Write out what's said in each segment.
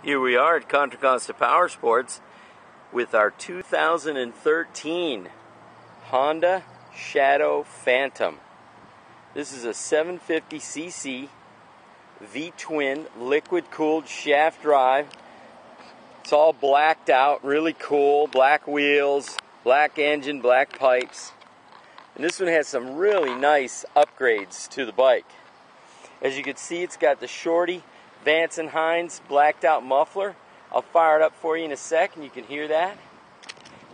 Here we are at Contra Costa Powersports with our 2013 Honda Shadow Phantom. This is a 750cc V-twin liquid-cooled shaft drive. It's all blacked out, really cool, black wheels, black engine, black pipes. And this one has some really nice upgrades to the bike. As you can see, it's got the shorty Vance & Hines blacked out muffler. I'll fire it up for you in a sec and you can hear that.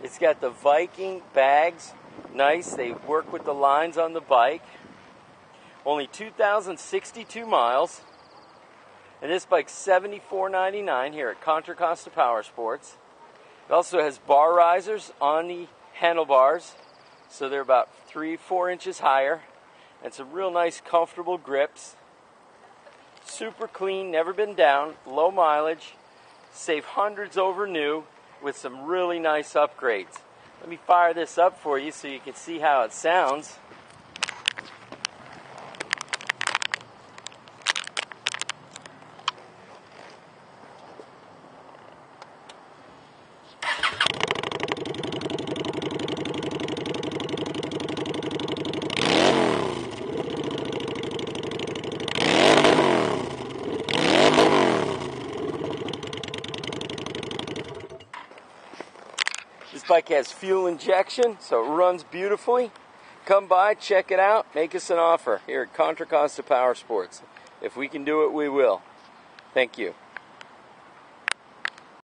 It's got the Viking bags. Nice, they work with the lines on the bike. Only 2,062 miles. And this bike's $74.99 here at Contra Costa Powersports. It also has bar risers on the handlebars, so they're about 3-4 inches higher. And some real nice comfortable grips. Super clean, never been down, low mileage, save hundreds over new with some really nice upgrades. Let me fire this up for you so you can see how it sounds. This bike has fuel injection, so it runs beautifully. Come by, check it out, make us an offer here at Contra Costa Powersports. If we can do it, we will. Thank you.